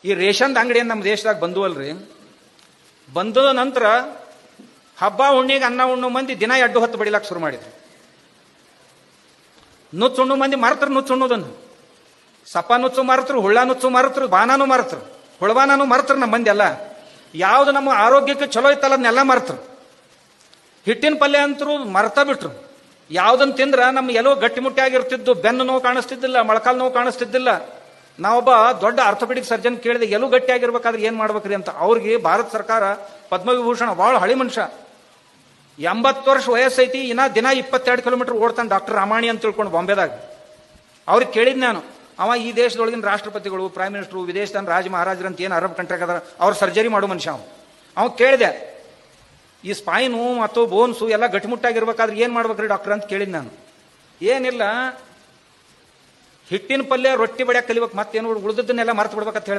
ಈ ರೇಷನ್ದ ಅಂಗಡಿ ನಮ್ಮ ದೇಶದಾಗ ಬಂದು ಅಲ್ರಿ, ಬಂದ ನಂತರ ಹಬ್ಬ ಹುಣ್ಣಿಗೆ ಅನ್ನ ಉಣ್ಣು ಮಂದಿ ದಿನ 2 ಹೊತ್ತು ಬಡಿಲಾಕ ಶುರು ಮಾಡಿದ್ರು. ನುಚ್ಚು ಉಣ್ಣು ಮಂದಿ ಮಾರ್ತರು, ನುಚ್ಚು ಉಣ್ಣೋದನ್ನು ಸಪ್ಪ ನುಚ್ಚು ಮಾರ್ತರು, ಹುಳ್ಳ ನುಚ್ಚು ಮಾರ್ತರು, ಬಾನಾನು ಮಾರ್ತರು, ಹುಳಬಾನಾನು ಮಾರ್ತರು. ನಮ್ಮ ಮಂದಿ ಎಲ್ಲ ಯಾವ್ದು ನಮ್ಮ ಆರೋಗ್ಯಕ್ಕೆ ಚಲೋ ಇತ್ತಲ್ಲ ಅದನ್ನೆಲ್ಲ ಮಾರ್ತರು. ಹಿಟ್ಟಿನ ಪಲ್ಯ ಅಂತರೂ ಮರ್ತ ಬಿಟ್ರು. ಯಾವ್ದನ್ ತಿಂದ್ರ ನಮ್ಮ ಎಲ್ಲೋ ಗಟ್ಟಿಮುಟ್ಟಿ ಆಗಿರ್ತಿದ್ದು, ಬೆನ್ನು ನೋವು ಕಾಣಿಸ್ತಿದ್ದಿಲ್ಲ, ಮೊಳಕಾಲು ನೋವು ಕಾಣಿಸ್ತಿದ್ದಿಲ್ಲ. ನಾವೊಬ್ಬ ದೊಡ್ಡ ಆರ್ಥೋಪೆಡಿಕ್ ಸರ್ಜನ್ ಕೇಳಿದೆ, ಎಲ್ಲೂ ಗಟ್ಟಿ ಆಗಿರ್ಬೇಕಾದ್ರೆ ಏನ್ ಮಾಡ್ಬೇಕ್ರಿ ಅಂತ. ಅವ್ರಿಗೆ ಭಾರತ ಸರ್ಕಾರ ಪದ್ಮವಿಭೂಷಣ, ಬಹಳ ಹಳಿ ಮನುಷ್ಯ, 80 ವರ್ಷ ವಯಸ್ಸೈತಿ, ಇನ್ನ ದಿನ 22 ಕಿಲೋಮೀಟರ್ ಓಡ್ತಾನೆ, ಡಾಕ್ಟರ್ ರಾಮಾಣಿ ಅಂತ ತಿಳ್ಕೊಂಡು ಬಾಂಬೆದಾಗ. ಅವ್ರಿಗೆ ಕೇಳಿದ್ ನಾನು, ಅವ ಈ ದೇಶದೊಳಗಿನ ರಾಷ್ಟ್ರಪತಿಗಳು, ಪ್ರೈಮ್ ಮಿನಿಸ್ಟರ್, ವಿದೇಶದ ರಾಜ ಮಹಾರಾಜರು ಅಂತ ಏನು ಅರಬ್ ಕಂಟ್ರಿ ಅದಾರ, ಅವ್ರ ಸರ್ಜರಿ ಮಾಡೋ ಮನುಷ್ಯ. ಅವ್ ಕೇಳಿದೆ, ಈ ಸ್ಪೈನು ಮತ್ತು ಬೋನ್ಸು ಎಲ್ಲ ಗಟ್ಟಿಮುಟ್ಟಾಗಿರ್ಬೇಕಾದ್ರೆ ಏನ್ ಮಾಡ್ಬೇಕ್ರಿ ಡಾಕ್ಟರ್ ಅಂತ ಕೇಳಿದ್ ನಾನು. ಏನಿಲ್ಲ, ಹಿಟ್ಟಿನ ಪಲ್ಯ ರೊಟ್ಟಿ ಬಡಿಯಕ್ಕೆ ಕಲಿಬೇಕು, ಮತ್ತೇನು ಉಳಿದದ್ದನ್ನೆಲ್ಲ ಮರ್ತು ಬಿಡ್ಬೇಕಂತ ಹೇಳಿದ.